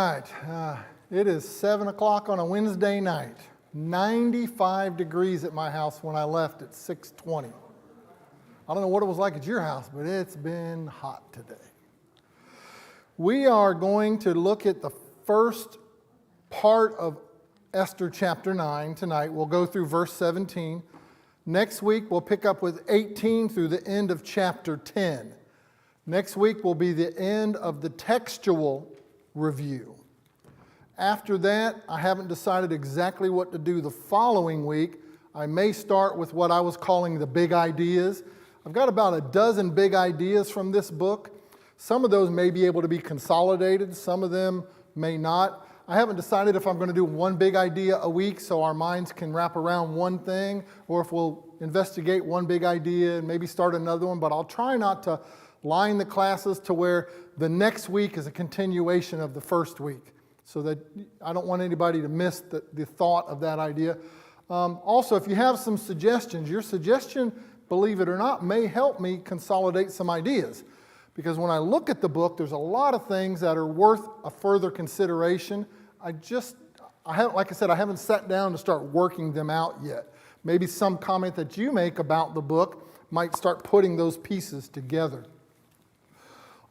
Right, it is 7 o'clock on a Wednesday night. 95 degrees at my house when I left at 6:20. I don't know what it was like at your house, but it's been hot today. We are going to look at the first part of Esther chapter 9 tonight. We'll go through verse 17. Next week we'll pick up with 18 through the end of chapter 10. Next week will be the end of the textual review. After that, I haven't decided exactly what to do the following week. I may start with what I was calling the big ideas. I've got about a dozen big ideas from this book. Some of those may be able to be consolidated, some of them may not. I haven't decided if I'm going to do one big idea a week so our minds can wrap around one thing, or if we'll investigate one big idea and maybe start another one, but I'll try not to line the classes to where the next week is a continuation of the first week, so that I don't want anybody to miss the thought of that idea. Also, if you have some suggestions, your suggestion, believe it or not, may help me consolidate some ideas. Because when I look at the book, there's a lot of things that are worth a further consideration. Like I said, I haven't sat down to start working them out yet. Maybe some comment that you make about the book might start putting those pieces together.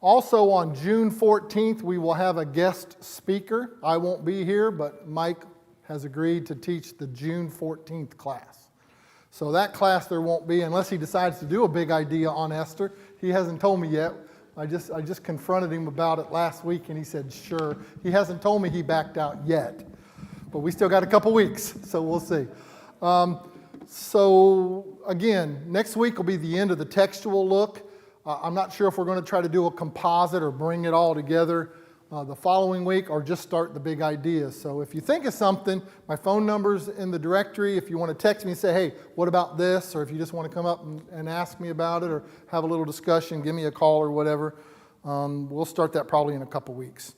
Also on June 14th, we will have a guest speaker. I won't be here, but Mike has agreed to teach the June 14th class. So that class there won't be unless he decides to do a big idea on Esther. He hasn't told me yet. I just confronted him about it last week and he said sure. He hasn't told me he backed out yet. But we still got a couple weeks, so we'll see. So again, next week will be the end of the textual look. I'm not sure if we're going to try to do a composite or bring it all together the following week or just start the big ideas. So if you think of something, my phone number's in the directory. If you want to text me and say, hey, what about this? Or if you just want to come up and ask me about it or have a little discussion, give me a call or whatever. We'll start that probably in a couple weeks.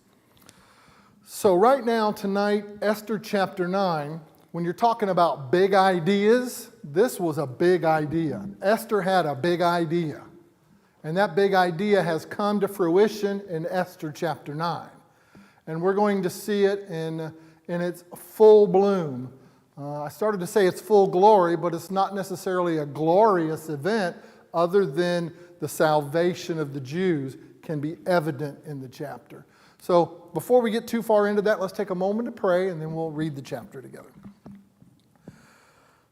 So right now, tonight, Esther chapter 9, when you're talking about big ideas, this was a big idea. Esther had a big idea. And that big idea has come to fruition in Esther chapter 9. And we're going to see it in its full bloom. I started to say it's full glory, but it's not necessarily a glorious event other than the salvation of the Jews can be evident in the chapter. So before we get too far into that, let's take a moment to pray and then we'll read the chapter together.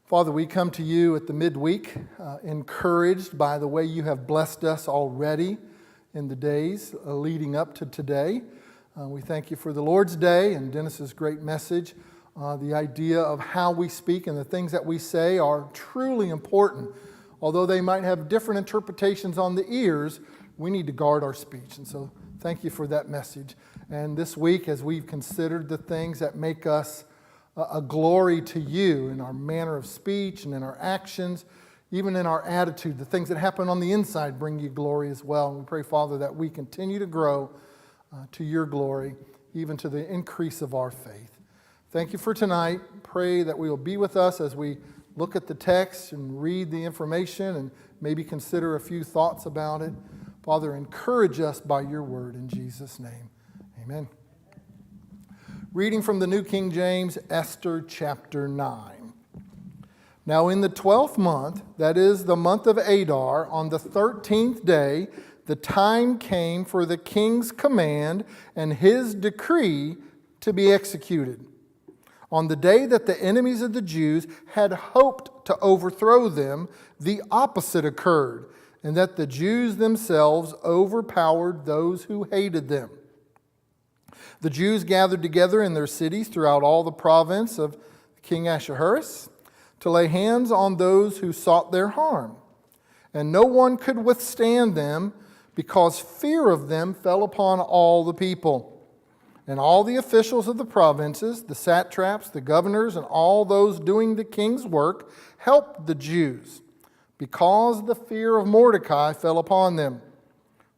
Father, we come to you at the midweek, encouraged by the way you have blessed us already in the days leading up to today. We thank you for the Lord's Day and Dennis's great message. The idea of how we speak and the things that we say are truly important. Although they might have different interpretations on the ears, we need to guard our speech. And so thank you for that message. And this week, as we've considered the things that make us a glory to you in our manner of speech and in our actions, even in our attitude. The things that happen on the inside bring you glory as well. And we pray, Father, that we continue to grow to your glory, even to the increase of our faith. Thank you for tonight. Pray that we will be with us as we look at the text and read the information and maybe consider a few thoughts about it. Father, encourage us by your word in Jesus' name. Amen. Reading from the New King James, Esther chapter 9. Now in the 12th month, that is the month of Adar, on the 13th day, the time came for the king's command and his decree to be executed. On the day that the enemies of the Jews had hoped to overthrow them, the opposite occurred, and that the Jews themselves overpowered those who hated them. The Jews gathered together in their cities throughout all the province of King Ahasuerus to lay hands on those who sought their harm. And no one could withstand them because fear of them fell upon all the people. And all the officials of the provinces, the satraps, the governors, and all those doing the king's work helped the Jews because the fear of Mordecai fell upon them.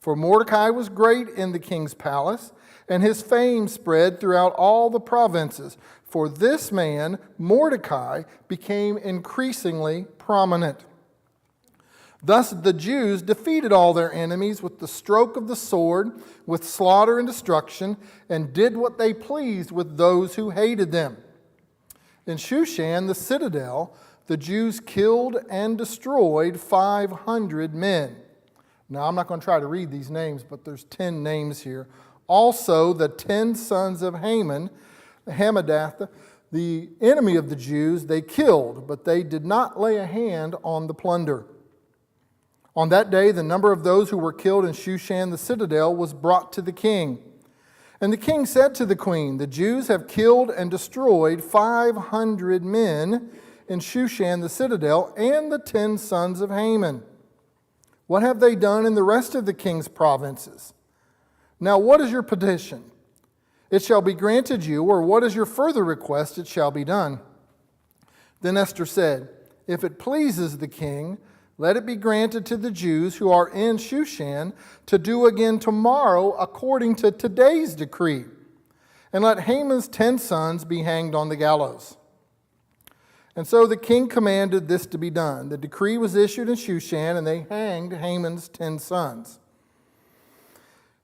For Mordecai was great in the king's palace, and his fame spread throughout all the provinces. For this man, Mordecai, became increasingly prominent. Thus the Jews defeated all their enemies with the stroke of the sword, with slaughter and destruction, and did what they pleased with those who hated them. In Shushan, the citadel, the Jews killed and destroyed 500 men. Now, I'm not going to try to read these names, but there's 10 names here. Also, the 10 sons of Haman, Hammedatha, the enemy of the Jews, they killed, but they did not lay a hand on the plunder. On that day, the number of those who were killed in Shushan the citadel was brought to the king. And the king said to the queen, "The Jews have killed and destroyed 500 men in Shushan the citadel and the 10 sons of Haman. What have they done in the rest of the king's provinces? Now what is your petition? It shall be granted you, or what is your further request? It shall be done." Then Esther said, "If it pleases the king, let it be granted to the Jews who are in Shushan to do again tomorrow according to today's decree, and let Haman's 10 sons be hanged on the gallows." And so the king commanded this to be done. The decree was issued in Shushan, and they hanged Haman's 10 sons.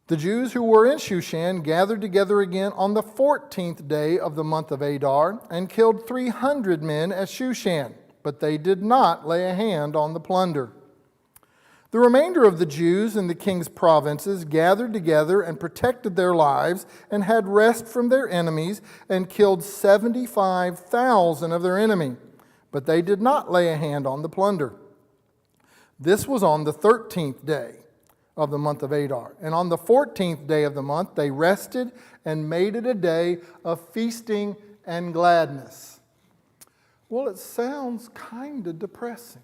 The Jews who were in Shushan gathered together again on the 14th day of the month of Adar and killed 300 men at Shushan, but they did not lay a hand on the plunder. The remainder of the Jews in the king's provinces gathered together and protected their lives and had rest from their enemies and killed 75,000 of their enemy, but they did not lay a hand on the plunder. This was on the 13th day of the month of Adar. And on the 14th day of the month, they rested and made it a day of feasting and gladness. Well, it sounds kind of depressing.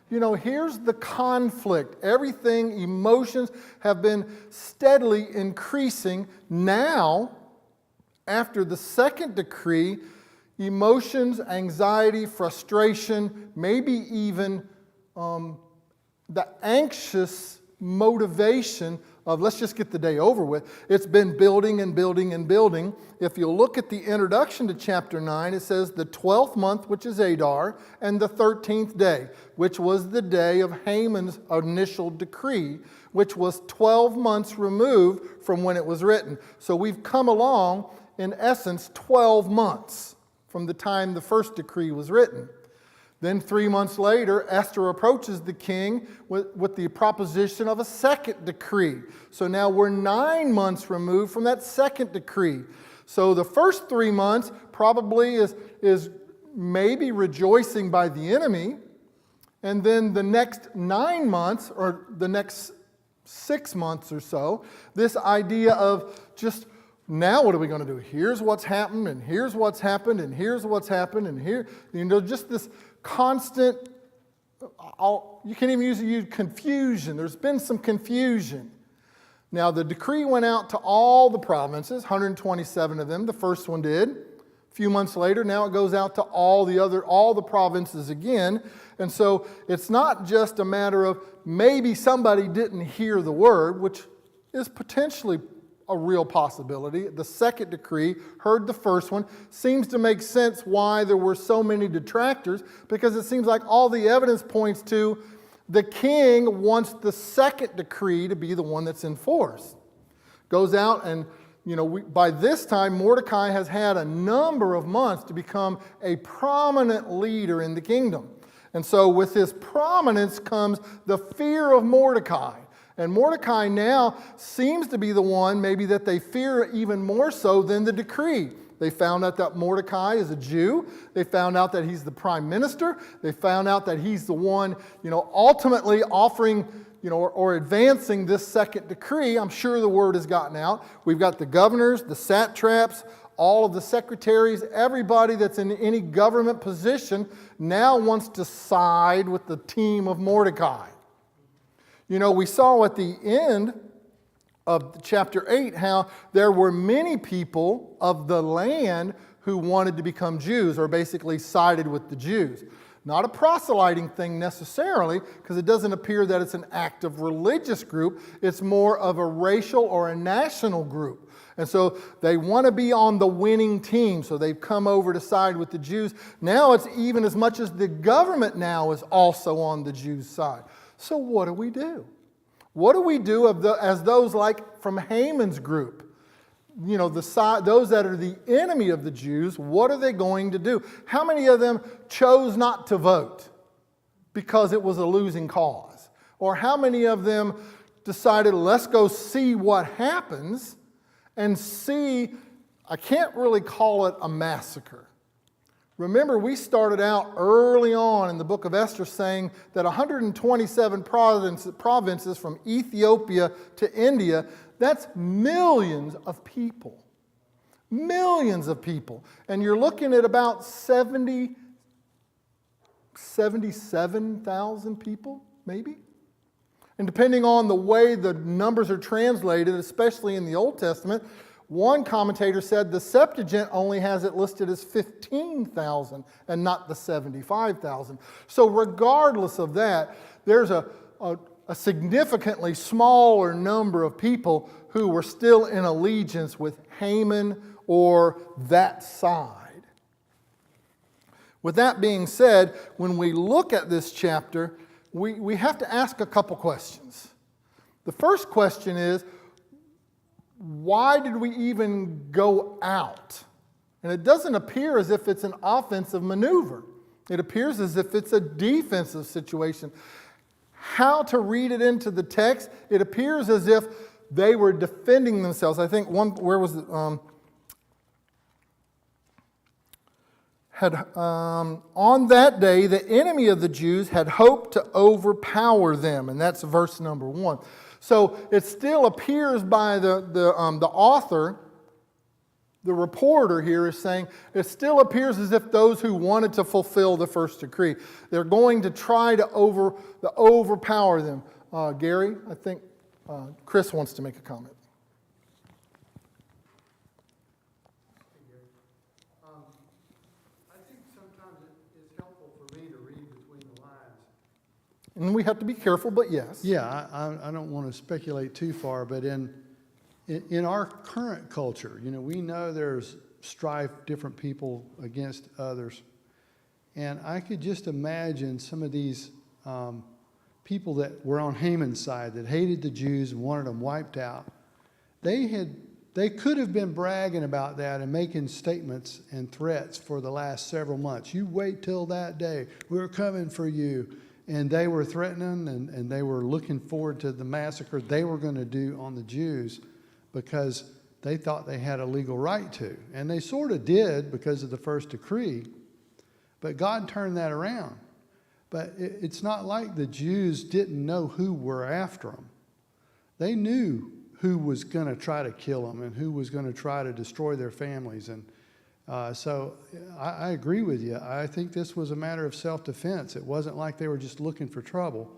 You know, here's the conflict. Everything, emotions have been steadily increasing. Now, after the second decree, emotions, anxiety, frustration, maybe even the anxious motivation of let's just get the day over with. It's been building and building and building. If you look at the introduction to chapter 9, it says the 12th month, which is Adar, and the 13th day, which was the day of Haman's initial decree, which was 12 months removed from when it was written. So we've come along, in essence, 12 months from the time the first decree was written. Then 3 months later, Esther approaches the king with the proposition of a second decree. So now we're 9 months removed from that second decree. So the first 3 months probably is maybe rejoicing by the enemy. And then the next 9 months, or the next 6 months or so, this idea of just, now what are we going to do? Here's what's happened, and here's what's happened, and here's what's happened, and here, just this constant, you can't even use the word confusion. There's been some confusion. Now, the decree went out to all the provinces, 127 of them. The first one did. A few months later, now it goes out to all the provinces again. And so it's not just a matter of maybe somebody didn't hear the word, which is potentially a real possibility. The second decree heard the first one. Seems to make sense why there were so many detractors, because it seems like all the evidence points to the king wants the second decree to be the one that's in force. Goes out and, by this time, Mordecai has had a number of months to become a prominent leader in the kingdom. And so with his prominence comes the fear of Mordecai. And Mordecai now seems to be the one maybe that they fear even more so than the decree. They found out that Mordecai is a Jew. They found out that he's the prime minister. They found out that he's the one, ultimately offering, or advancing this second decree. I'm sure the word has gotten out. We've got the governors, the satraps, all of the secretaries, everybody that's in any government position now wants to side with the team of Mordecai. We saw at the end of chapter 8 how there were many people of the land who wanted to become Jews, or basically sided with the Jews. Not a proselyting thing necessarily, because it doesn't appear that it's an active religious group. It's more of a racial or a national group. And so they want to be on the winning team, so they've come over to side with the Jews. Now it's even as much as the government now is also on the Jews' side. So what do we do? What do we do as those like from Haman's group? You know, those that are the enemy of the Jews, what are they going to do? How many of them chose not to vote because it was a losing cause? Or how many of them decided, let's go see what happens and see, I can't really call it a massacre. Remember, we started out early on in the book of Esther saying that 127 provinces from Ethiopia to India, that's millions of people. Millions of people. And you're looking at about 77,000 people, maybe? And depending on the way the numbers are translated, especially in the Old Testament, one commentator said the Septuagint only has it listed as 15,000 and not the 75,000. So regardless of that, there's a significantly smaller number of people who were still in allegiance with Haman or that side. With that being said, when we look at this chapter, we have to ask a couple questions. The first question is, why did we even go out? And it doesn't appear as if it's an offensive maneuver. It appears as if it's a defensive situation. How to read it into the text, it appears as if they were defending themselves. I think where was it? On that day, the enemy of the Jews had hoped to overpower them. And that's verse number 1. So it still appears by the author, the reporter here is saying, it still appears as if those who wanted to fulfill the first decree, they're going to try to overpower them. Gary, I think Chris wants to make a comment. I think sometimes it's helpful for me to read between the lines. And we have to be careful, but yes. Yeah, I don't want to speculate too far, but in our current culture, you know, we know there's strife, different people against others. And I could just imagine some of these people that were on Haman's side that hated the Jews and wanted them wiped out. They could have been bragging about that and making statements and threats for the last several months. You wait till that day. We're coming for you. And they were threatening and they were looking forward to the massacre they were going to do on the Jews because they thought they had a legal right to. And they sort of did because of the first decree. But God turned that around. But it's not like the Jews didn't know who were after them. They knew who was going to try to kill them and who was going to try to destroy their families. And so I agree with you. I think this was a matter of self-defense. It wasn't like they were just looking for trouble.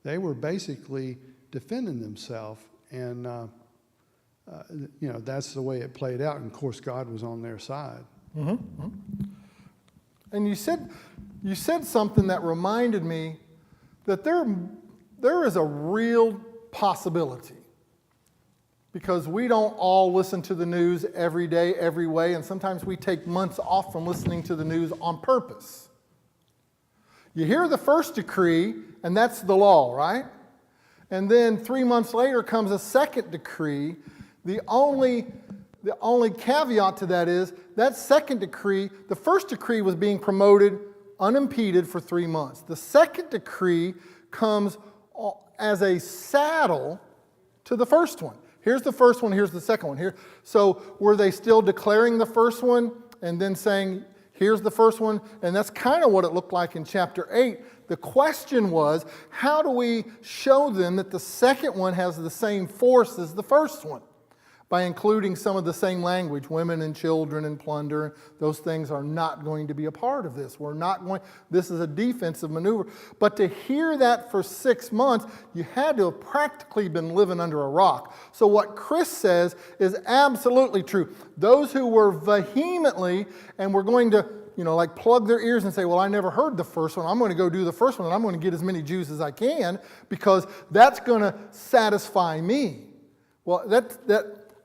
They were basically defending themselves. And, you know, that's the way it played out. And, of course, God was on their side. Mm-hmm. Mm-hmm. And you said something that reminded me that there is a real possibility, because we don't all listen to the news every day, every way, and sometimes we take months off from listening to the news on purpose. You hear the first decree, and that's the law, right? And then 3 months later comes a second decree. The only caveat to that is that second decree, the first decree was being promoted unimpeded for 3 months. The second decree comes as a saddle to the first one. Here's the first one, here's the second one. So were they still declaring the first one and then saying, here's the first one? And that's kind of what it looked like in chapter 8. The question was, how do we show them that the second one has the same force as the first one? By including some of the same language, women and children and plunder, those things are not going to be a part of this. This is a defensive maneuver. But to hear that for 6 months, you had to have practically been living under a rock. So what Chris says is absolutely true. Those who were vehemently and were going to, like plug their ears and say, well, I never heard the first one. I'm going to go do the first one, and I'm going to get as many Jews as I can because that's going to satisfy me. Well,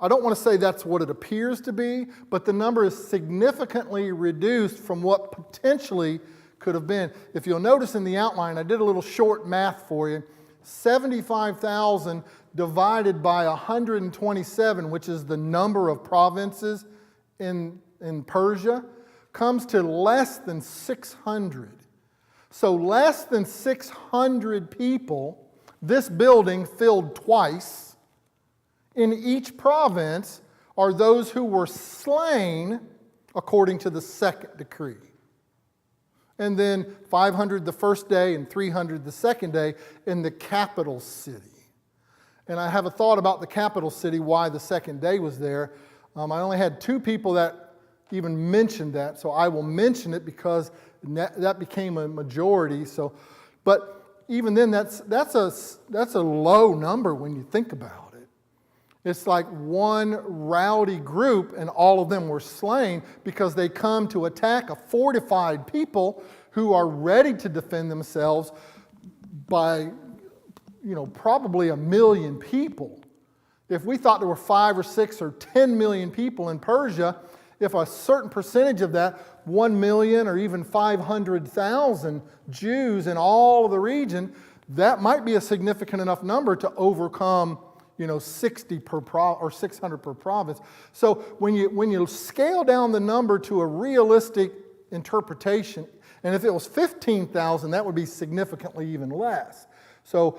I don't want to say that's what it appears to be, but the number is significantly reduced from what potentially could have been. If you'll notice in the outline, I did a little short math for you. 75,000 divided by 127, which is the number of provinces in Persia, comes to less than 600. So less than 600 people, this building filled twice. In each province are those who were slain according to the second decree. And then 500 the first day and 300 the second day in the capital city. And I have a thought about the capital city, why the second day was there. I only had 2 people that even mentioned that, so I will mention it because that became a majority. But even then, that's a low number when you think about it. It's like one rowdy group, and all of them were slain because they come to attack a fortified people who are ready to defend themselves by, probably 1 million people. If we thought there were 5 or 6 or 10 million people in Persia, if a certain percentage of that, 1 million or even 500,000 Jews in all of the region, that might be a significant enough number to overcome 60 per or 600 per province. So when you scale down the number to a realistic interpretation, and if it was 15,000, that would be significantly even less. So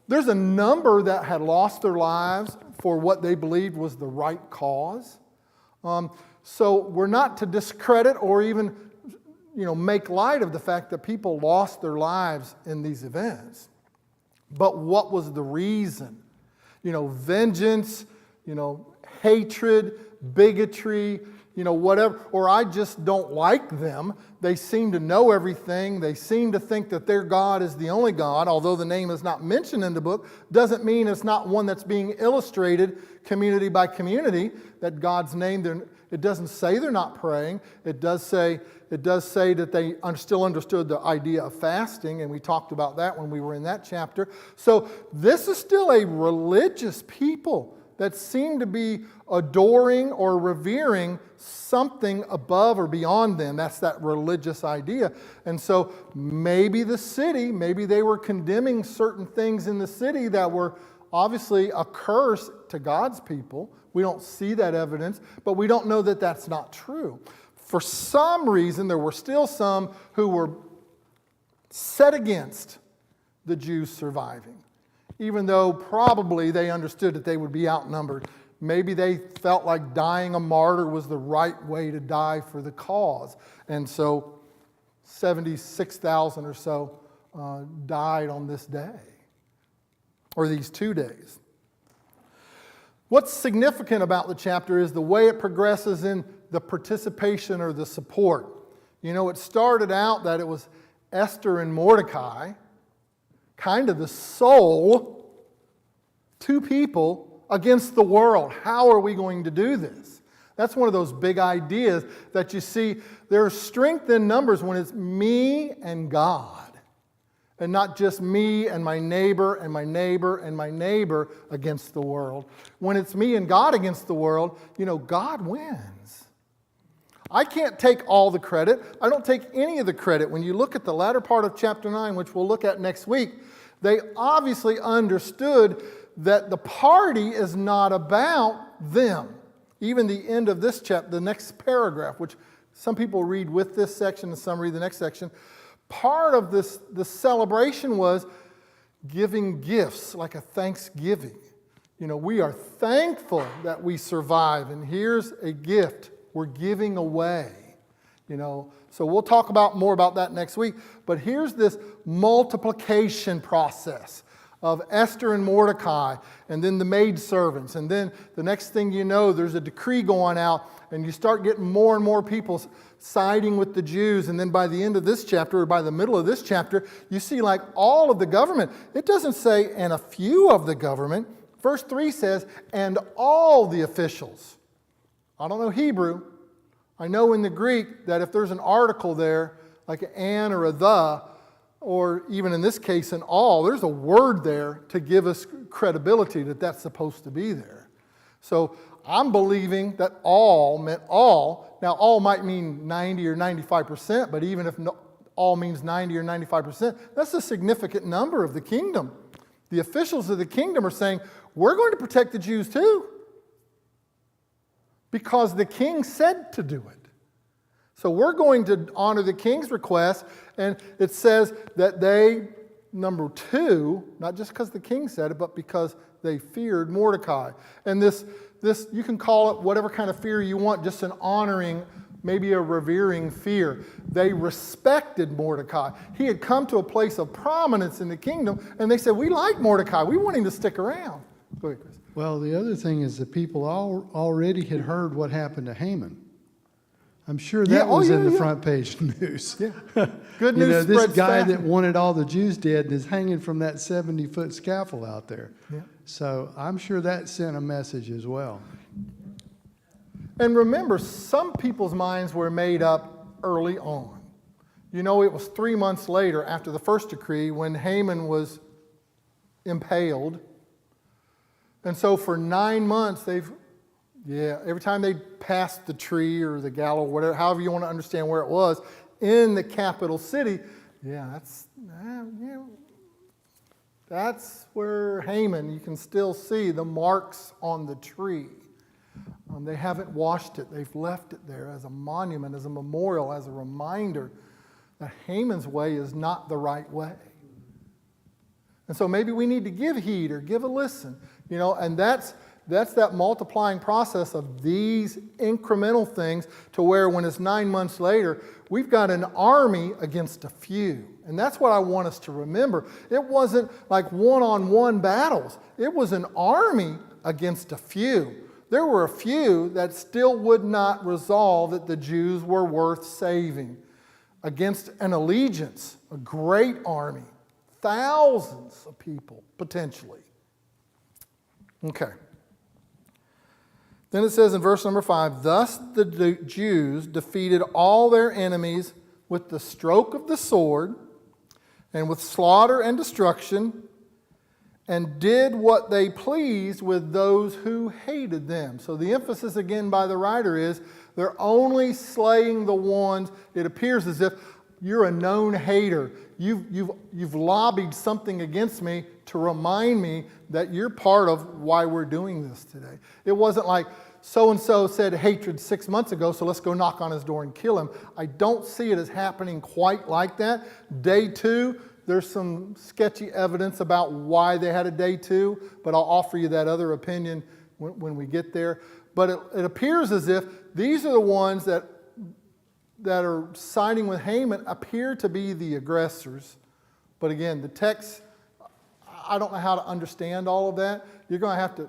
there's a number that had lost their lives for what they believed was the right cause. So we're not to discredit or even make light of the fact that people lost their lives in these events. But what was the reason? Vengeance, hatred, bigotry, whatever, or I just don't like them. They seem to know everything. They seem to think that their God is the only God, although the name is not mentioned in the book, doesn't mean it's not one that's being illustrated community by community, that God's name, it doesn't say they're not praying. It does say that they still understood the idea of fasting, and we talked about that when we were in that chapter. So this is still a religious people that seem to be adoring or revering something above or beyond them. That's that religious idea. And so maybe the city, maybe they were condemning certain things in the city that were obviously a curse to God's people. We don't see that evidence, but we don't know that that's not true. For some reason, there were still some who were set against the Jews surviving, even though probably they understood that they would be outnumbered. Maybe they felt like dying a martyr was the right way to die for the cause. And so 76,000 or so died on this day, or these 2 days. What's significant about the chapter is the way it progresses in the participation or the support. It started out that it was Esther and Mordecai, kind of the sole 2 people against the world. How are we going to do this? That's one of those big ideas that you see. There's strength in numbers when it's me and God, and not just me and my neighbor and my neighbor and my neighbor against the world. When it's me and God against the world, God wins. I can't take all the credit. I don't take any of the credit. When you look at the latter part of chapter 9, which we'll look at next week, they obviously understood that the party is not about them. Even the end of this chapter, the next paragraph, which some people read with this section and some read the next section, part of the celebration was giving gifts, like a thanksgiving. We are thankful that we survive, and here's a gift we're giving away. So we'll talk more about that next week. But here's this multiplication process of Esther and Mordecai, and then the maidservants. And then the next thing you know, there's a decree going out, and you start getting more and more people siding with the Jews. And then by the end of this chapter, or by the middle of this chapter, you see like all of the government. It doesn't say, and a few of the government. Verse 3 says, and all the officials. I don't know Hebrew. I know in the Greek that if there's an article there, like an and or a the, or even in this case an all, there's a word there to give us credibility that that's supposed to be there. So I'm believing that all meant all. Now, all might mean 90 or 95%, but even if all means 90 or 95%, that's a significant number of the kingdom. The officials of the kingdom are saying, we're going to protect the Jews too, because the king said to do it. So we're going to honor the king's request, and it says that they, number two, not just because the king said it, but because they feared Mordecai. And this you can call it whatever kind of fear you want, just an honoring, maybe a revering fear. They respected Mordecai. He had come to a place of prominence in the kingdom, and they said, we like Mordecai. We want him to stick around. Go ahead, Chris. Well, the other thing is the people already had heard what happened to Haman. I'm sure that was in the front page news. Yeah. Good news this spreads guy fast. that wanted all the Jews dead is hanging from that 70-foot scaffold out there. Yeah. So I'm sure that sent a message as well. And remember, some people's minds were made up early on. You know, it was 3 months later after the first decree when Haman was impaled. And so for 9 months, every time they passed the tree or the gallows, whatever, however you want to understand where it was, in the capital city, that's where Haman, you can still see the marks on the tree. They haven't washed it. They've left it there as a monument, as a memorial, as a reminder that Haman's way is not the right way. And so maybe we need to give heed or give a listen, and that's that multiplying process of these incremental things to where when it's 9 months later, we've got an army against a few. And that's what I want us to remember. It wasn't like one-on-one battles. It was an army against a few. There were a few that still would not resolve that the Jews were worth saving against an allegiance, a great army, thousands of people potentially. Okay. Then it says in verse number 5, thus the Jews defeated all their enemies with the stroke of the sword and with slaughter and destruction, and did what they pleased with those who hated them. So the emphasis again by the writer is they're only slaying the ones, it appears as if you're a known hater. You've lobbied something against me to remind me that you're part of why we're doing this today. It wasn't like so-and-so said hatred 6 months ago, so let's go knock on his door and kill him. I don't see it as happening quite like that. Day 2, there's some sketchy evidence about why they had a day 2, but I'll offer you that other opinion when we get there. But it appears as if these are the ones that are siding with Haman appear to be the aggressors. But again, the text, I don't know how to understand all of that. You're going to have to,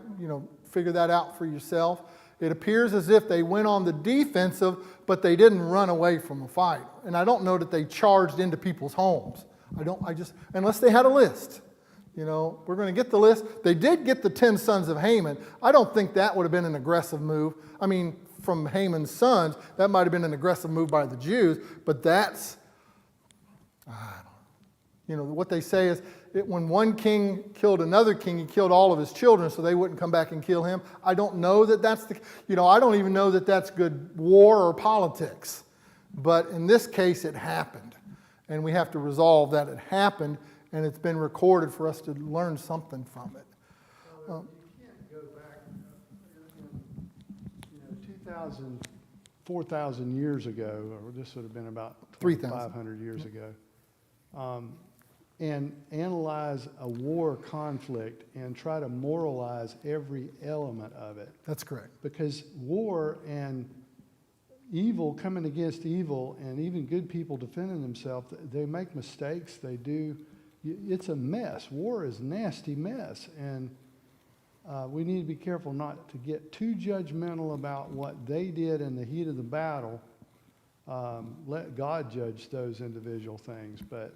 figure that out for yourself. It appears as if they went on the defensive, but they didn't run away from a fight. And I don't know that they charged into people's homes. Unless they had a list. We're going to get the list. They did get the 10 sons of Haman. I don't think that would have been an aggressive move. I mean, from Haman's sons, that might have been an aggressive move by the Jews, but that's, what they say is when one king killed another king, he killed all of his children so they wouldn't come back and kill him. I don't know that that's I don't even know that that's good war or politics. But in this case, it happened. And we have to resolve that it happened, and it's been recorded for us to learn something from it. You can't go back 2,000, 4,000 years ago, or this would have been about 3,500 years ago, and analyze a war conflict and try to moralize every element of it. That's correct. Because war and evil coming against evil, and even good people defending themselves, they make mistakes, they do. It's a mess. War is a nasty mess, and we need to be careful not to get too judgmental about what they did in the heat of the battle. Let God judge those individual things, but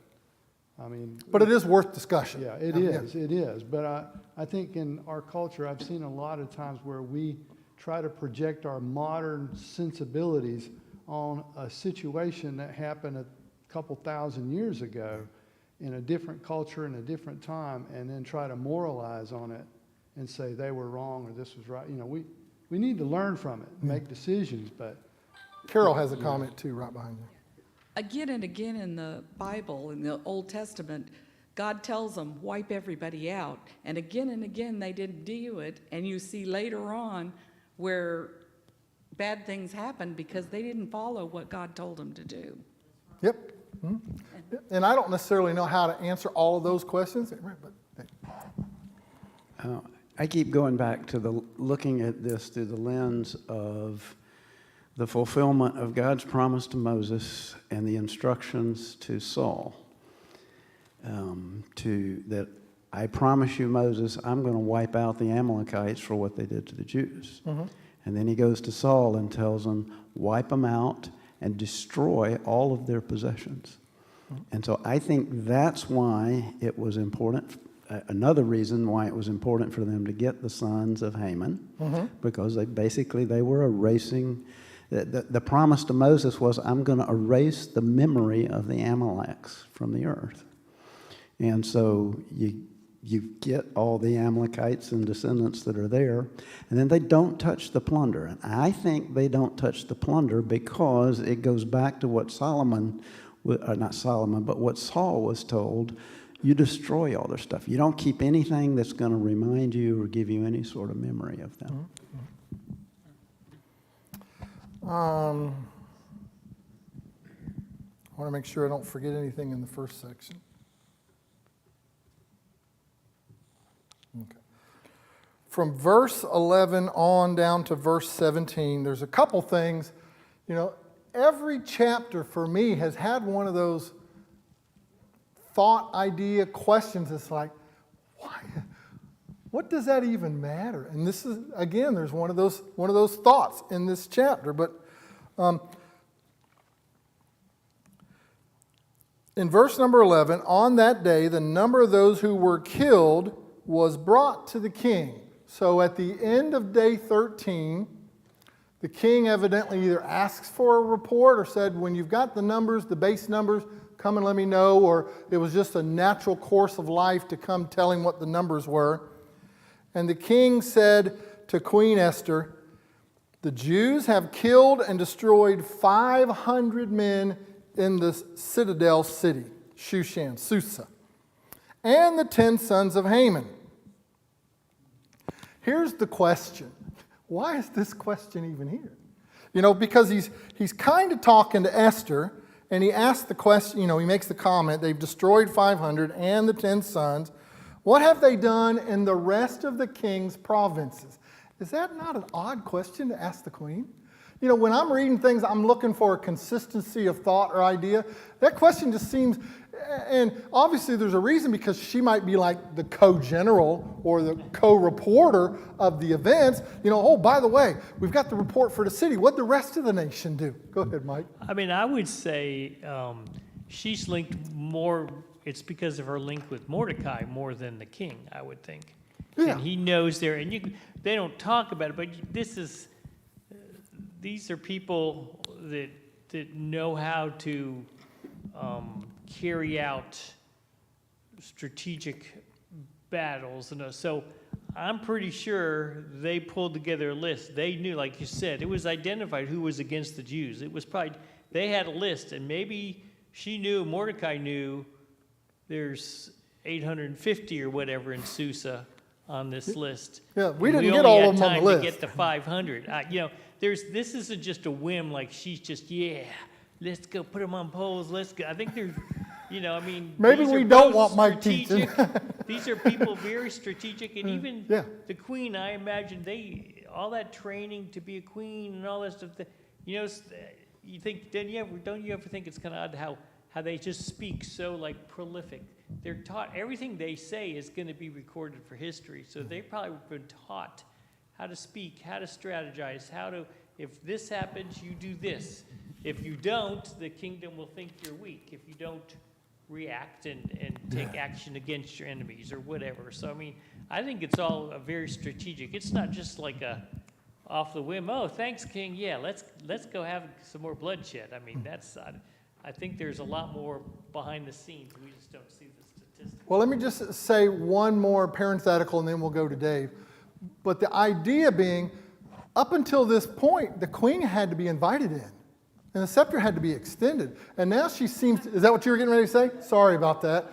it is worth discussion. Yeah, it is. But I think in our culture, I've seen a lot of times where we try to project our modern sensibilities on a situation that happened a couple thousand years ago in a different culture and a different time, and then try to moralize on it and say they were wrong or this was right. You know, we need to learn from it, make decisions, but Carol has a comment too, right behind you. Again and again in the Bible, in the Old Testament, God tells them, wipe everybody out. And again, they didn't do it. And you see later on where bad things happen because they didn't follow what God told them to do. Yep. Mhm. And I don't necessarily know how to answer all of those questions, but I keep going back to looking at this through the lens of the fulfillment of God's promise to Moses and the instructions to Saul. That I promise you, Moses, I'm going to wipe out the Amalekites for what they did to the Jews. Mm-hmm. And then he goes to Saul and tells him, wipe them out and destroy all of their possessions. Mm-hmm. And so I think that's why it was important. Another reason why it was important for them to get the sons of Haman, mm-hmm. because they were erasing. The promise to Moses was, I'm going to erase the memory of the Amaleks from the earth. And so you get all the Amalekites and descendants that are there, and then they don't touch the plunder. And I think they don't touch the plunder because it goes back to what what Saul was told. You destroy all their stuff. You don't keep anything that's going to remind you or give you any sort of memory of them. Mm-hmm. I want to make sure I don't forget anything in the first section. Okay. From verse 11 on down to verse 17, there's a couple things. You know, every chapter for me has had one of those thought, idea, questions. It's like, why? What does that even matter? And this is, again, there's one of those thoughts in this chapter. But in verse number 11, on that day, the number of those who were killed was brought to the king. So at the end of day 13, the king evidently either asks for a report or said, when you've got the numbers, the base numbers, come and let me know, or it was just a natural course of life to come tell him what the numbers were. And the king said to Queen Esther, the Jews have killed and destroyed 500 men in the citadel city, Shushan, Susa, and the 10 sons of Haman. Here's the question. Why is this question even here? You know, because he's kind of talking to Esther, and he asks the question, he makes the comment, they've destroyed 500 and the 10 sons. What have they done in the rest of the king's provinces? Is that not an odd question to ask the queen? You know, when I'm reading things, I'm looking for a consistency of thought or idea. That question just seems, and obviously there's a reason, because she might be like the co-general or the co-reporter of the events. You know, oh, by the way, we've got the report for the city. What'd the rest of the nation do? Go ahead, Mike. I mean, I would say she's linked more. It's because of her link with Mordecai more than the king, I would think. Yeah. And he knows there, and they don't talk about it, but these are people that know how to carry out strategic battles. And so I'm pretty sure they pulled together a list. They knew, like you said, it was identified who was against the Jews. It was probably, they had a list, and maybe she knew, Mordecai knew, there's 850 or whatever in Susa on this list. Yeah, we didn't get all of them on the list. We only had time to get to 500. This isn't just a whim, like she's just, let's go put them on polls. Let's go. I think there's, maybe we don't want Mike teaching. These are people very strategic, and even the queen, I imagine all that training to be a queen and all that stuff. You think, don't you ever think it's kind of odd how they just speak so like prolific? They're taught, everything they say is going to be recorded for history. So they've probably been taught how to speak, how to strategize, if this happens, you do this. If you don't, the kingdom will think you're weak. If you don't react and take action against your enemies or whatever. So, I think it's all very strategic. It's not just like off the whim, oh, thanks, King, yeah, let's go have some more bloodshed. I mean, I think there's a lot more behind the scenes. We just don't see the statistics. Well, let me just say one more parenthetical and then we'll go to Dave. But the idea being, up until this point, the queen had to be invited in. And the scepter had to be extended. And now she seems, is that what you were getting ready to say? Sorry about that.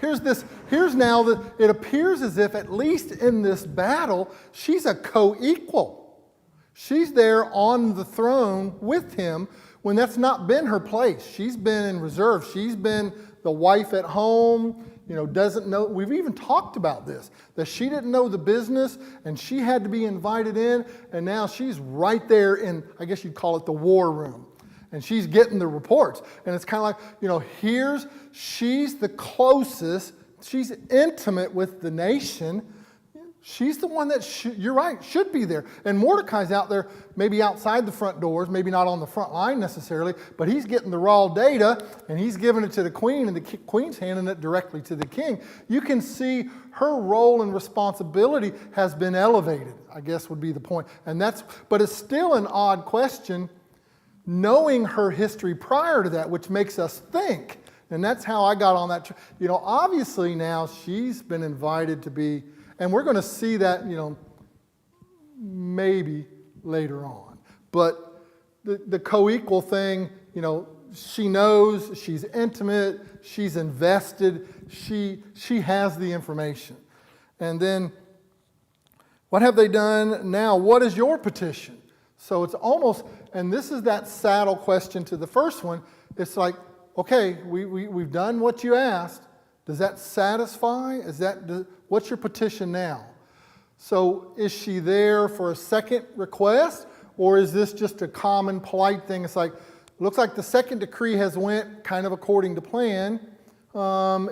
Here's now that it appears as if, at least in this battle, she's a co-equal. She's there on the throne with him when that's not been her place. She's been in reserve. She's been the wife at home, doesn't know. We've even talked about this, that she didn't know the business and she had to be invited in, and now she's right there in, I guess you'd call it the war room. And she's getting the reports. And it's kind of like, she's the closest, she's intimate with the nation. She's the one that, you're right, should be there. And Mordecai's out there, maybe outside the front doors, maybe not on the front line necessarily, but he's getting the raw data and he's giving it to the queen, and the queen's handing it directly to the king. You can see her role and responsibility has been elevated, I guess would be the point. But it's still an odd question, knowing her history prior to that, which makes us think. And that's how I got on that. Obviously now she's been invited to be, and we're going to see that, maybe later on. But the co-equal thing, she knows, she's intimate, she's invested, she has the information. And then, what have they done now? What is your petition? So it's almost, and this is that saddle question to the first one. It's like, okay, we've done what you asked. Does that satisfy? What's your petition now? So is she there for a second request, or is this just a common polite thing? It's like, looks like the second decree has went kind of according to plan.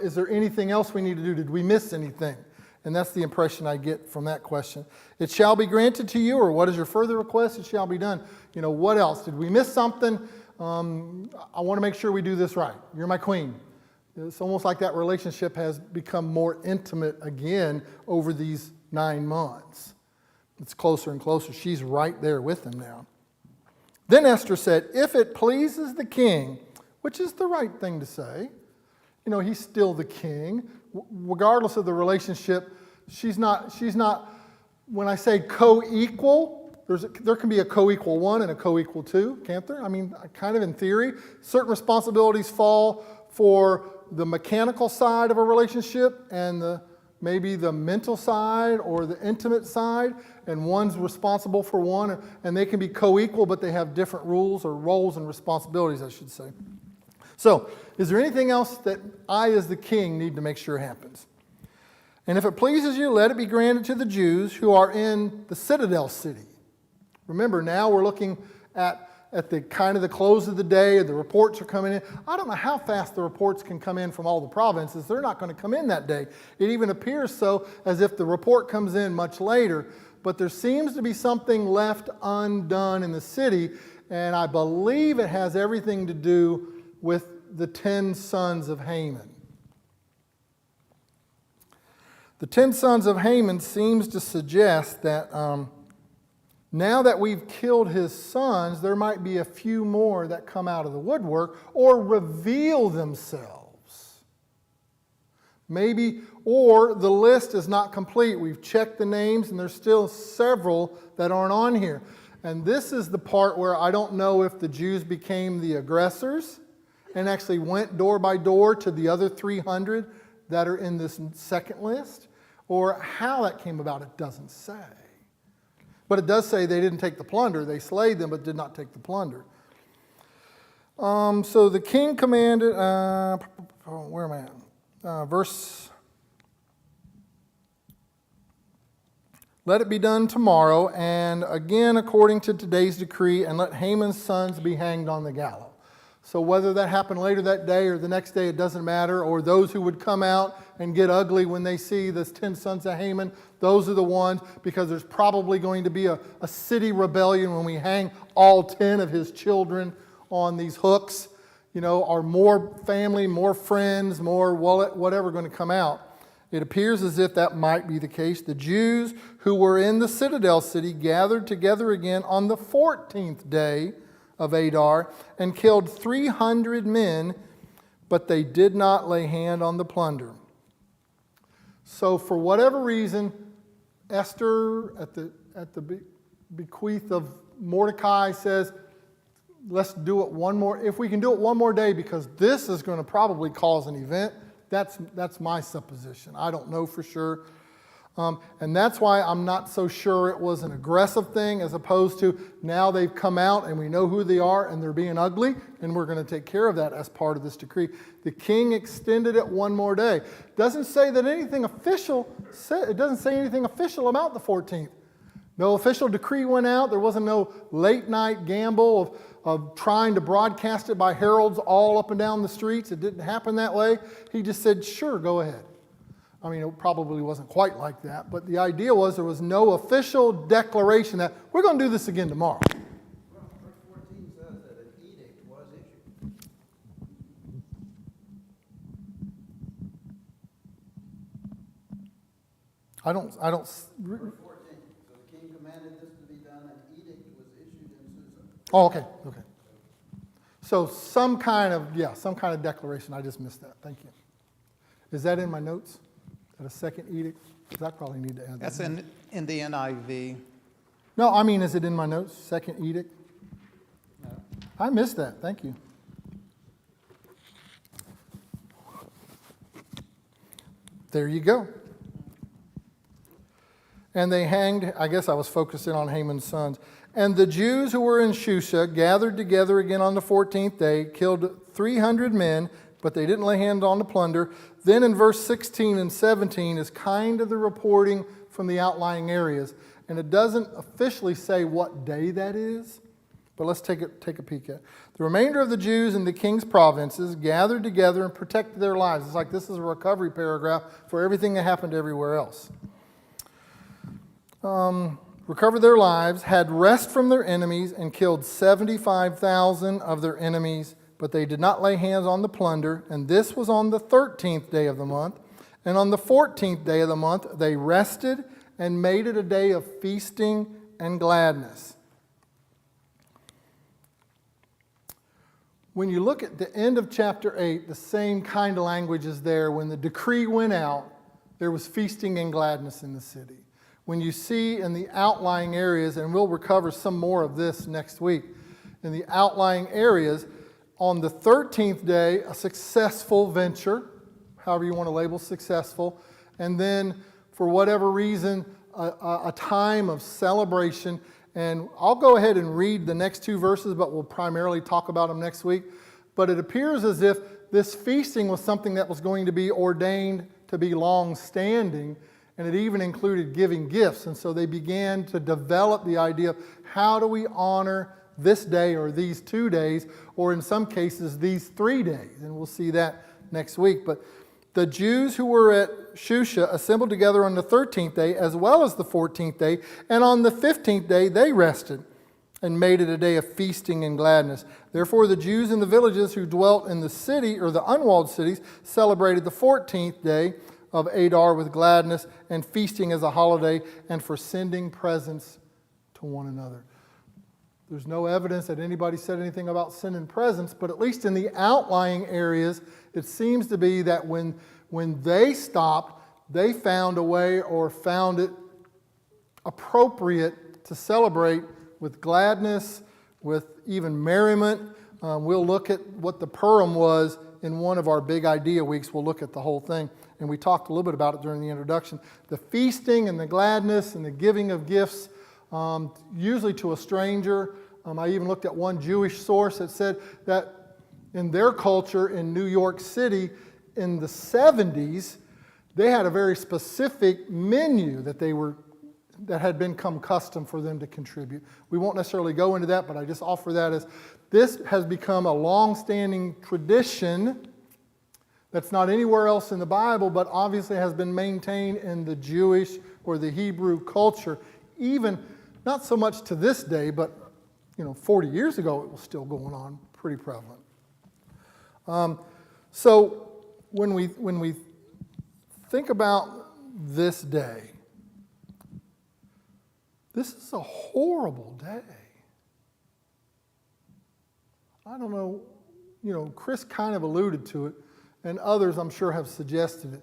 Is there anything else we need to do? Did we miss anything? And that's the impression I get from that question. It shall be granted to you, or what is your further request? It shall be done. What else? Did we miss something? I want to make sure we do this right. You're my queen. It's almost like that relationship has become more intimate again over these 9 months. It's closer and closer. She's right there with him now. Then Esther said, if it pleases the king, which is the right thing to say, he's still the king, regardless of the relationship. She's not, when I say co-equal, there can be a co-equal 1 and a co-equal 2, can't there? I mean, kind of in theory. Certain responsibilities fall for the mechanical side of a relationship and maybe the mental side or the intimate side, and one's responsible for one, and they can be co-equal, but they have different rules or roles and responsibilities, I should say. So, is there anything else that I, as the king, need to make sure happens? And if it pleases you, let it be granted to the Jews who are in the citadel city. Remember, now we're looking at the kind of the close of the day, the reports are coming in. I don't know how fast the reports can come in from all the provinces. They're not going to come in that day. It even appears so as if the report comes in much later. But there seems to be something left undone in the city, and I believe it has everything to do with the 10 sons of Haman. The 10 sons of Haman seems to suggest that now that we've killed his sons, there might be a few more that come out of the woodwork or reveal themselves. Maybe, or the list is not complete. We've checked the names and there's still several that aren't on here. And this is the part where I don't know if the Jews became the aggressors and actually went door by door to the other 300 that are in this second list, or how that came about. It doesn't say. But it does say they didn't take the plunder. They slayed them, but did not take the plunder. So the king commanded, where am I at? Verse, let it be done tomorrow, and again according to today's decree, and let Haman's sons be hanged on the gallows. So whether that happened later that day or the next day, it doesn't matter. Or those who would come out and get ugly when they see this 10 sons of Haman, those are the ones, because there's probably going to be a city rebellion when we hang all 10 of his children on these hooks. Are more family, more friends, more whatever going to come out. It appears as if that might be the case. The Jews who were in the citadel city gathered together again on the 14th day of Adar and killed 300 men, but they did not lay hand on the plunder. So for whatever reason, Esther at the bequeath of Mordecai says, let's do it one more, if we can do it one more day, because this is going to probably cause an event. That's my supposition. I don't know for sure. And that's why I'm not so sure it was an aggressive thing, as opposed to now they've come out and we know who they are and they're being ugly, and we're going to take care of that as part of this decree. The king extended it one more day. Doesn't say that anything official, it doesn't say anything official about the 14th. No official decree went out. There wasn't no late night gamble of trying to broadcast it by heralds all up and down the streets. It didn't happen that way. He just said, sure, go ahead. I mean, it probably wasn't quite like that, but the idea was there was no official declaration that we're going to do this again tomorrow. Well, verse 14 says that an edict was issued. I don't. Verse 14. So the king commanded this to be done, an edict was issued in Susa. Oh, okay. So some kind of declaration. I just missed that. Thank you. Is that in my notes? That a second edict? Because I probably need to add that. That's in the NIV. No, I mean, is it in my notes? Second edict? I missed that. Thank you. There you go. And they hanged, I guess I was focusing on Haman's sons. And the Jews who were in Shusha gathered together again on the 14th day, killed 300 men, but they didn't lay hand on the plunder. Then in verse 16 and 17 is kind of the reporting from the outlying areas. And it doesn't officially say what day that is, but let's take a peek at it. The remainder of the Jews in the king's provinces gathered together and protected their lives. It's like this is a recovery paragraph for everything that happened everywhere else. Recovered their lives, had rest from their enemies, and killed 75,000 of their enemies, but they did not lay hands on the plunder. And this was on the 13th day of the month. And on the 14th day of the month, they rested and made it a day of feasting and gladness. When you look at the end of chapter 8, the same kind of language is there. When the decree went out, there was feasting and gladness in the city. When you see in the outlying areas, and we'll recover some more of this next week, in the outlying areas, on the 13th day, a successful venture, however you want to label successful, and then for whatever reason, a time of celebration. And I'll go ahead and read the next two verses, but we'll primarily talk about them next week. But it appears as if this feasting was something that was going to be ordained to be long-standing, and it even included giving gifts. And so they began to develop the idea of how do we honor this day or these 2 days, or in some cases, these 3 days. And we'll see that next week. But the Jews who were at Shusha assembled together on the 13th day as well as the 14th day, and on the 15th day they rested and made it a day of feasting and gladness. Therefore the Jews in the villages who dwelt in the city or the unwalled cities celebrated the 14th day of Adar with gladness and feasting as a holiday and for sending presents to one another. There's no evidence that anybody said anything about sending presents, but at least in the outlying areas, it seems to be that when they stopped, they found a way or found it appropriate to celebrate with gladness, with even merriment. We'll look at what the Purim was in one of our big idea weeks. We'll look at the whole thing. And we talked a little bit about it during the introduction. The feasting and the gladness and the giving of gifts, usually to a stranger. I even looked at one Jewish source that said that in their culture in New York City in the 70s, they had a very specific menu that had become custom for them to contribute. We won't necessarily go into that, but I just offer that as this has become a long-standing tradition that's not anywhere else in the Bible, but obviously has been maintained in the Jewish or the Hebrew culture, even not so much to this day, but 40 years ago it was still going on, pretty prevalent. So when we think about this day. This is a horrible day. I don't know, Chris kind of alluded to it, and others I'm sure have suggested it.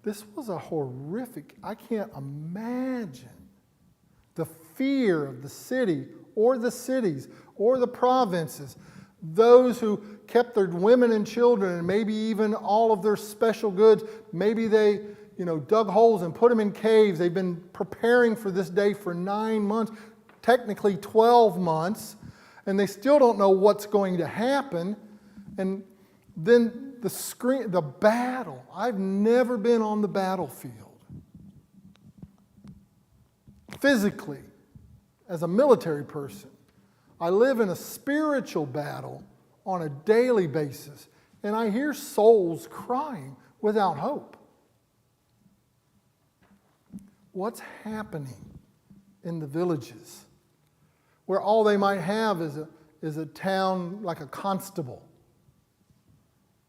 This was a horrific, I can't imagine the fear of the city or the cities or the provinces, those who kept their women and children and maybe even all of their special goods. Maybe they, dug holes and put them in caves. They've been preparing for this day for 9 months, technically 12 months, and they still don't know what's going to happen. And then the battle. I've never been on the battlefield. Physically, as a military person, I live in a spiritual battle on a daily basis, and I hear souls crying without hope. What's happening in the villages where all they might have is a town like a constable,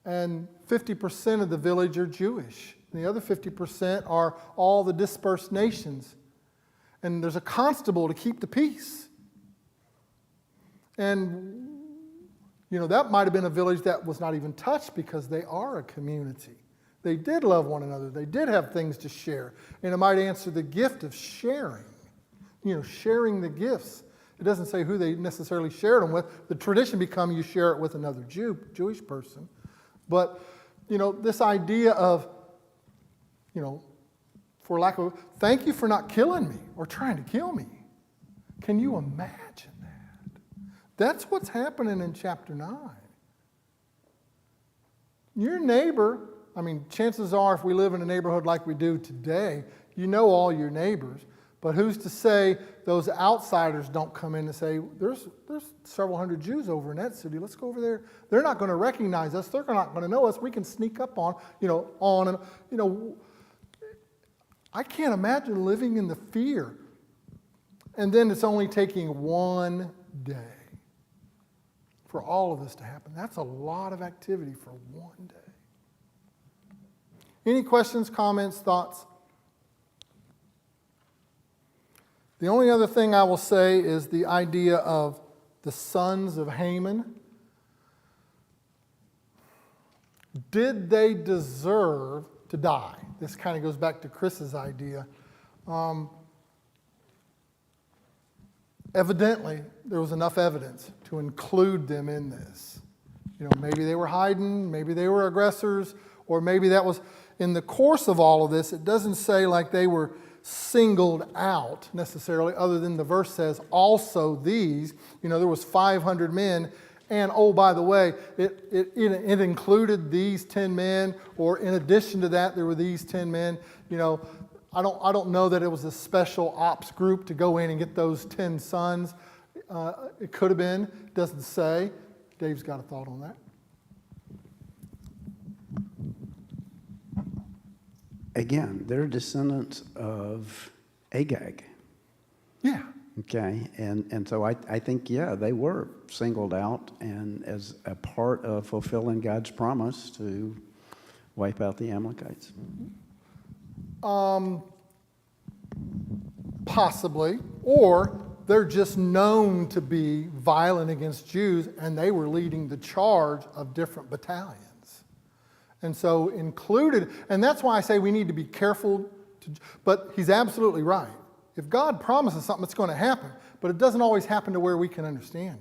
and 50% of the village are Jewish, and the other 50% are all the dispersed nations, and there's a constable to keep the peace. And, that might have been a village that was not even touched because they are a community. They did love one another. They did have things to share. And it might answer the gift of sharing, sharing the gifts. It doesn't say who they necessarily shared them with. The tradition become you share it with another Jewish person. But, this idea of, for lack of, thank you for not killing me or trying to kill me. Can you imagine that? That's what's happening in chapter 9. Your neighbor, chances are if we live in a neighborhood like we do today, you know all your neighbors. But who's to say those outsiders don't come in and say, there's several hundred Jews over in that city. Let's go over there. They're not going to recognize us. They're not going to know us. We can sneak up on. I can't imagine living in the fear. And then it's only taking one day for all of this to happen. That's a lot of activity for one day. Any questions, comments, thoughts? The only other thing I will say is the idea of the sons of Haman. Did they deserve to die? This kind of goes back to Chris's idea. Evidently, there was enough evidence to include them in this. Maybe they were hiding, maybe they were aggressors, or maybe that was in the course of all of this. It doesn't say like they were singled out necessarily, other than the verse says, also these. There was 500 men, and oh, by the way, it included these 10 men, or in addition to that, there were these 10 men. I don't know that it was a special ops group to go in and get those 10 sons. It could have been. It doesn't say. Dave's got a thought on that. Again, they're descendants of Agag. Yeah. Okay, and so I think, they were singled out and as a part of fulfilling God's promise to wipe out the Amalekites. Possibly. Or they're just known to be violent against Jews, and they were leading the charge of different battalions. And so included, and that's why I say we need to be careful, but he's absolutely right. If God promises something, it's going to happen, but it doesn't always happen to where we can understand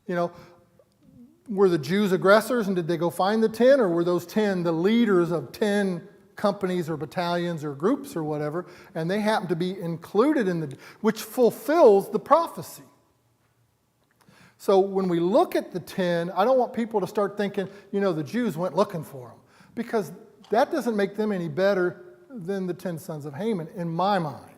it. Were the Jews aggressors, and did they go find the 10, or were those 10 the leaders of 10 companies or battalions or groups or whatever, and they happen to be included in which fulfills the prophecy. So when we look at the 10, I don't want people to start thinking, the Jews went looking for them, because that doesn't make them any better than the 10 sons of Haman in my mind.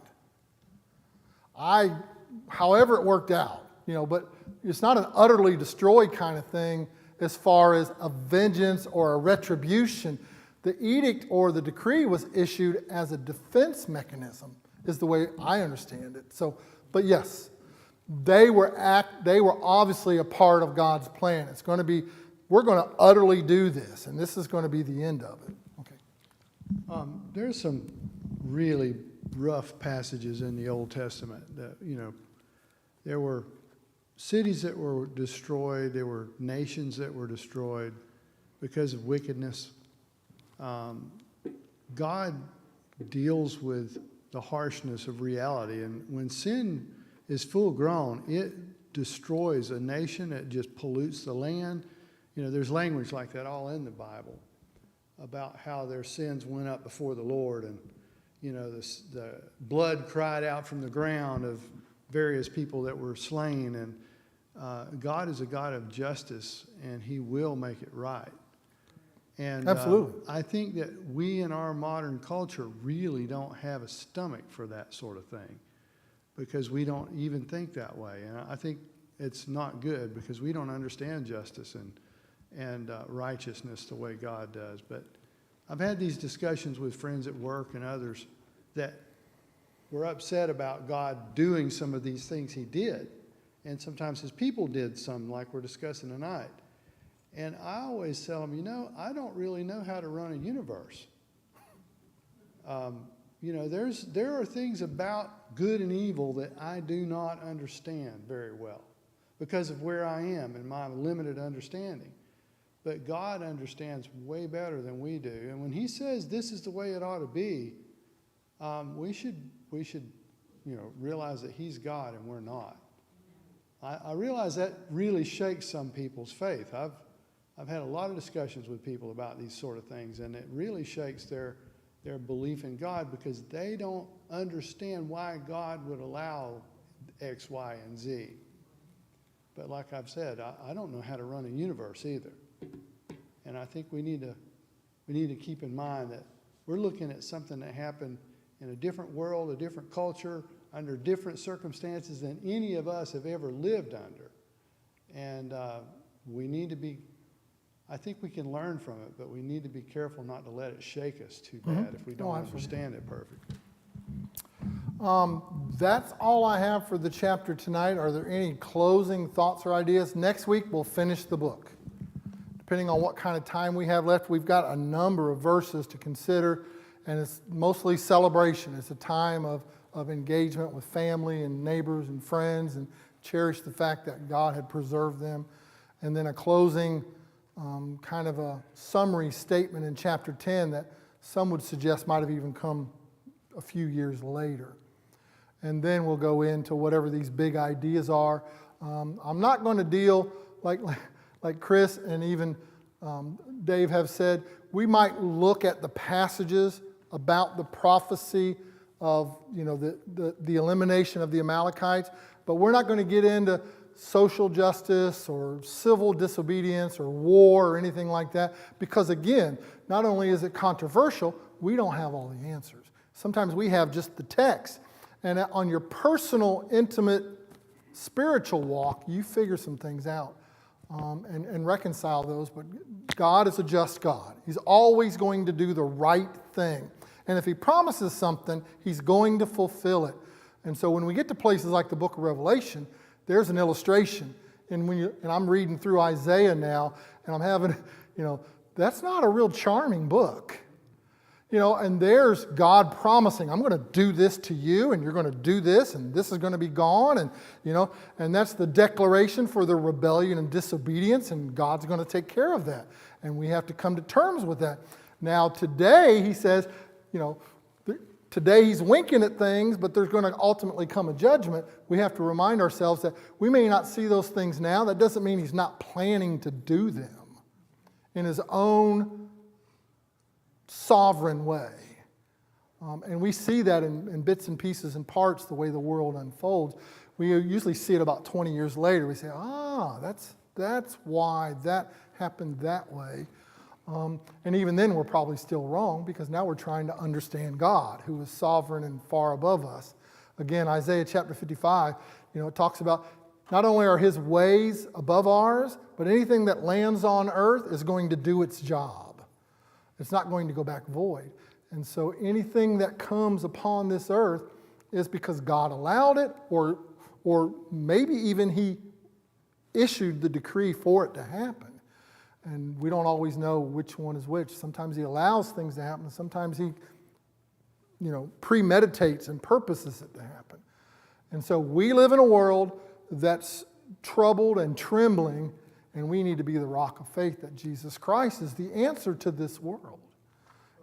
However it worked out, but it's not an utterly destroyed kind of thing as far as a vengeance or a retribution. The edict or the decree was issued as a defense mechanism, is the way I understand it. So, but yes, they were obviously a part of God's plan. It's going to be we're going to utterly do this, and this is going to be the end of it. Okay. There's some really rough passages in the Old Testament that, there were cities that were destroyed, there were nations that were destroyed because of wickedness. God deals with the harshness of reality, and when sin is full grown, it destroys a nation, it just pollutes the land. There's language like that all in the Bible about how their sins went up before the Lord, and the blood cried out from the ground of various people that were slain. And God is a God of justice, and He will make it right. And Absolutely. I think that we in our modern culture really don't have a stomach for that sort of thing, because we don't even think that way. And I think it's not good, because we don't understand justice and righteousness the way God does. But I've had these discussions with friends at work and others that were upset about God doing some of these things He did. And sometimes His people did some, like we're discussing tonight. And I always tell them, I don't really know how to run a universe. There are things about good and evil that I do not understand very well because of where I am and my limited understanding. But God understands way better than we do. And when He says this is the way it ought to be, we should realize that He's God and we're not. I realize that really shakes some people's faith. I've had a lot of discussions with people about these sort of things, and it really shakes their belief in God, because they don't understand why God would allow X, Y, and Z. But like I've said, I don't know how to run a universe either. And I think we need to keep in mind that we're looking at something that happened in a different world, a different culture, under different circumstances than any of us have ever lived under. And we need to be, I think we can learn from it, but we need to be careful not to let it shake us too bad if we don't understand it perfectly. That's all I have for the chapter tonight. Are there any closing thoughts or ideas? Next week, we'll finish the book. Depending on what kind of time we have left, we've got a number of verses to consider, and it's mostly celebration. It's a time of engagement with family and neighbors and friends, and cherish the fact that God had preserved them. And then a closing kind of a summary statement in chapter 10 that some would suggest might have even come a few years later. And then we'll go into whatever these big ideas are. I'm not going to deal like Chris and even Dave have said. We might look at the passages about the prophecy of the elimination of the Amalekites, but we're not going to get into social justice or civil disobedience or war or anything like that, because again, not only is it controversial, we don't have all the answers. Sometimes we have just the text, and on your personal, intimate, spiritual walk, you figure some things out and reconcile those. But God is a just God. He's always going to do the right thing. And if He promises something, He's going to fulfill it. And so when we get to places like the book of Revelation, there's an illustration. And I'm reading through Isaiah now, and I'm having, that's not a real charming book. And there's God promising, I'm going to do this to you, and you're going to do this, and this is going to be gone. And that's the declaration for the rebellion and disobedience, and God's going to take care of that. And we have to come to terms with that. Now, today, He says, today He's winking at things, but there's going to ultimately come a judgment. We have to remind ourselves that we may not see those things now. That doesn't mean He's not planning to do them in His own sovereign way. And we see that in bits and pieces and parts, the way the world unfolds. We usually see it about 20 years later. We say, that's why that happened that way. And even then, we're probably still wrong, because now we're trying to understand God, who is sovereign and far above us. Again, Isaiah chapter 55, it talks about not only are His ways above ours, but anything that lands on earth is going to do its job. It's not going to go back void. And so anything that comes upon this earth is because God allowed it, or maybe even He issued the decree for it to happen. And we don't always know which one is which. Sometimes he allows things to happen. Sometimes he, premeditates and purposes it to happen. And so we live in a world that's troubled and trembling, and we need to be the rock of faith that Jesus Christ is the answer to this world.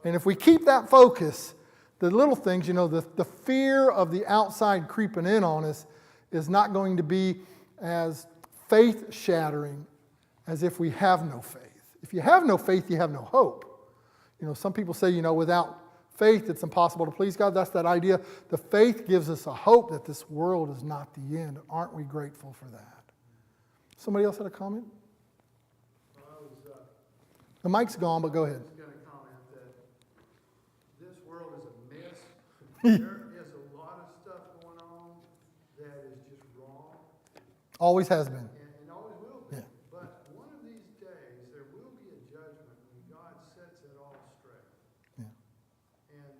And if we keep that focus, the little things, the fear of the outside creeping in on us is not going to be as faith-shattering as if we have no faith. If you have no faith, you have no hope. Some people say, without faith, it's impossible to please God. That's that idea. The faith gives us a hope that this world is not the end. Aren't we grateful for that? Somebody else had a comment? The mic's gone, but go ahead. I was going to comment that this world is a mess. There is a lot of stuff going on that is just wrong Always has been. and always will be. Yeah. But one of these days, there will be a judgment when God sets it all straight. Yeah. And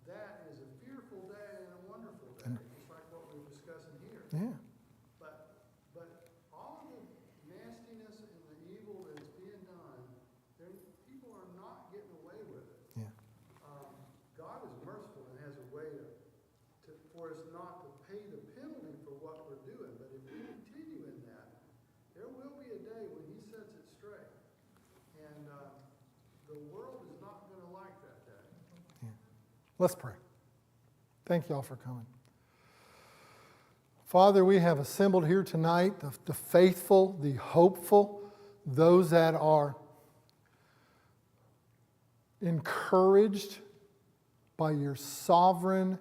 that is a fearful day and a wonderful day, just like what we're discussing here. Yeah. But all of the nastiness and the evil that is being done, people are not getting away with it. Yeah. God is merciful and has a way for us not to pay the penalty for what we're doing. But if we continue in that, there will be a day when He sets it straight. And the world is not going to like that day. Let's pray. Thank you all for coming. Father, we have assembled here tonight the faithful, the hopeful, those that are encouraged by your sovereign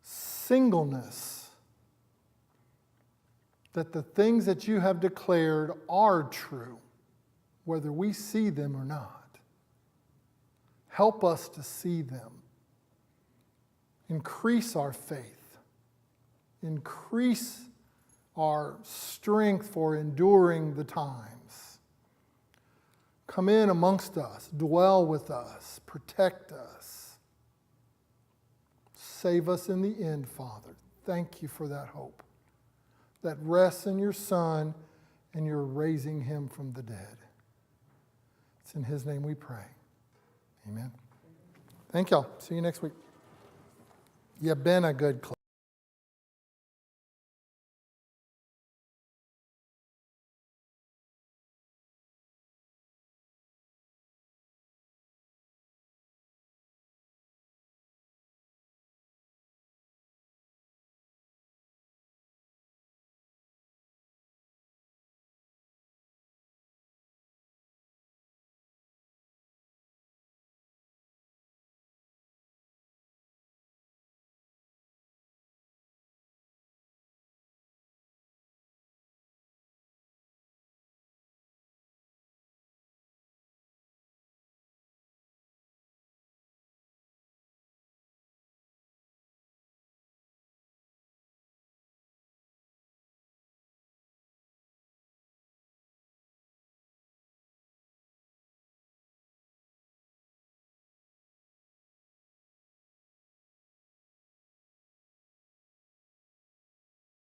singleness, that the things that you have declared are true, whether we see them or not. Help us to see them. Increase our faith. Increase our strength for enduring the times. Come in amongst us, dwell with us, protect us. Save us in the end, Father. Thank you for that hope that rests in your Son and you're raising him from the dead. It's in his name we pray. Amen. Thank y'all. See you next week. You've been a good class.